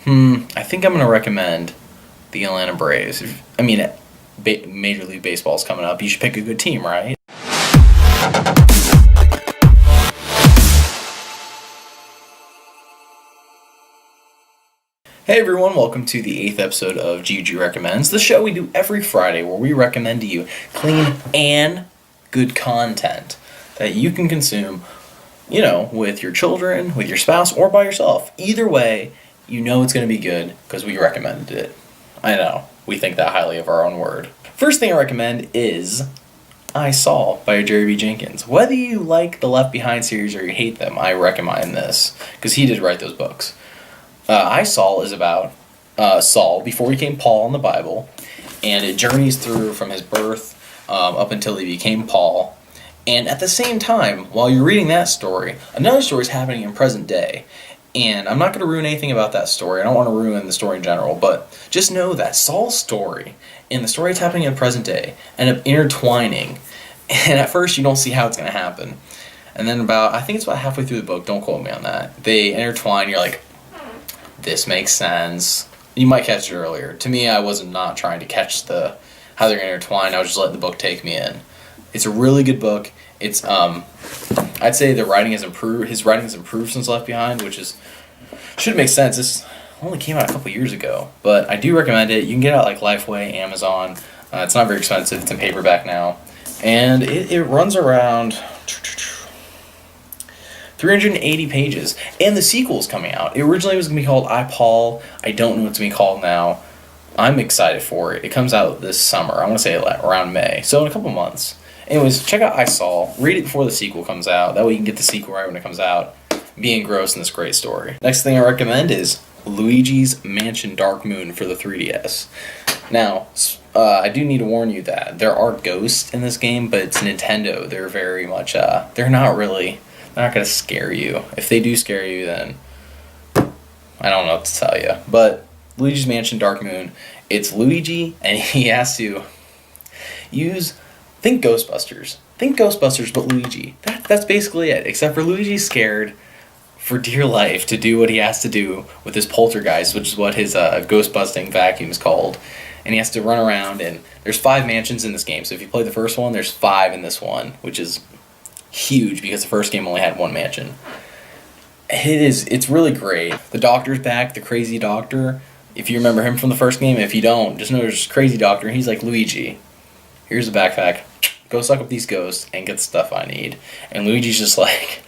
I think I'm going to recommend the Atlanta Braves. Major League Baseball's coming up. You should pick a good team, right? Hey everyone, welcome to the 8th episode of GUG Recommends, the show we do every Friday where we recommend to you clean and good content that you can consume, with your children, with your spouse, or by yourself. Either way, you know it's going to be good because we recommended it. I know, we think that highly of our own word. First thing I recommend is I Saw by Jerry B. Jenkins. Whether you like the Left Behind series or you hate them, I recommend this because he did write those books. I Saw is about Saul before he became Paul in the Bible, and it journeys through from his birth up until he became Paul. And at the same time, while you're reading that story, another story is happening in present day. And I'm not going to ruin anything about that story. I don't want to ruin the story in general, but just know that Saul's story and the story that's happening in present day end up intertwining. And at first, you don't see how it's going to happen. And then I think it's about halfway through the book, don't quote me on that, they intertwine, you're like, this makes sense. You might catch it earlier. To me, I was not trying to catch how they're going to intertwine. I was just letting the book take me in. It's a really good book. It's I'd say the writing has improved. His writing has improved since Left Behind, which should make sense. This only came out a couple years ago, but I do recommend it. You can get it at Lifeway, Amazon. It's not very expensive. It's in paperback now, and it runs around 380 pages, and the sequel is coming out. It originally was going to be called I, Paul. I don't know what it's going to be called now. I'm excited for it. It comes out this summer. I want to say around May, so in a couple months. Anyways, check out I Saw. Read it before the sequel comes out. That way you can get the sequel right when it comes out. Be engrossed in this great story. Next thing I recommend is Luigi's Mansion Dark Moon for the 3DS. Now, I do need to warn you that there are ghosts in this game, but it's Nintendo. They're very much, they're not going to scare you. If they do scare you, then I don't know what to tell you. But Luigi's Mansion Dark Moon, it's Luigi, and he has to think Ghostbusters. Think Ghostbusters, but Luigi. That's basically it. Except for Luigi's scared for dear life to do what he has to do with his poltergeist, which is what his ghost-busting vacuum is called. And he has to run around, and there's 5 mansions in this game. So if you play the first one, there's 5 in this one, which is huge because the first game only had 1 mansion. It's really great. The doctor's back, the crazy doctor. If you remember him from the first game, if you don't, just know there's crazy doctor, and he's like, Luigi, here's a backpack. Go suck up these ghosts and get the stuff I need. And Luigi's just like,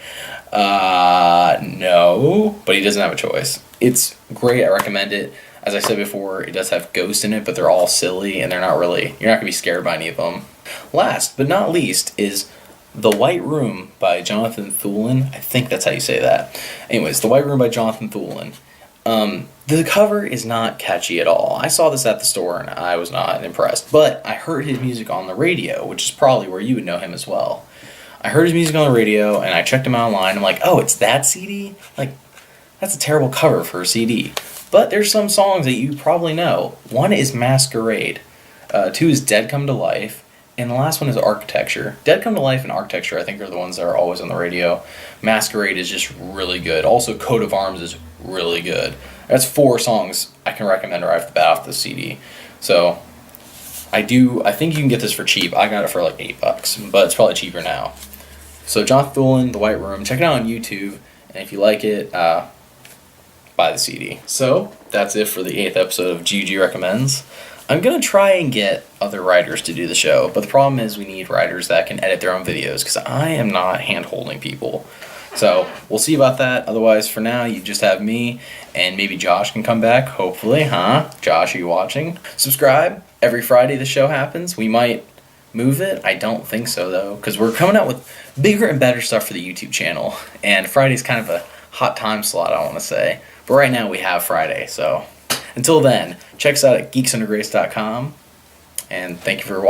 no. But he doesn't have a choice. It's great. I recommend it. As I said before, it does have ghosts in it, but they're all silly, and you're not going to be scared by any of them. Last but not least is The White Room by Jonathan Thulin. I think that's how you say that. Anyways, The White Room by Jonathan Thulin. The cover is not catchy at all. I saw this at the store and I was not impressed, but I heard his music on the radio, which is probably where you would know him as well. I heard his music on the radio and I checked him out online. I'm like, oh, it's that CD? Like, that's a terrible cover for a CD. But there's some songs that you probably know. One is Masquerade. 2 is Dead Come to Life. And the last one is Architecture. Dead Come to Life and Architecture, I think, are the ones that are always on the radio. Masquerade is just really good. Also, Coat of Arms is really good. That's 4 songs I can recommend right off the bat off the CD. So, I think you can get this for cheap. I got it for like $8, but it's probably cheaper now. So, John Thulin, The White Room, check it out on YouTube. And if you like it, buy the CD. So, that's it for the 8th episode of GUG Recommends. I'm going to try and get other writers to do the show, but the problem is we need writers that can edit their own videos because I am not hand-holding people. So, we'll see about that. Otherwise, for now, you just have me, and maybe Josh can come back, hopefully, huh? Josh, are you watching? Subscribe. Every Friday the show happens. We might move it. I don't think so, though, because we're coming out with bigger and better stuff for the YouTube channel, and Friday's kind of a hot time slot, I want to say. But right now, we have Friday, so until then, check us out at geeksundergrace.com, and thank you for watching.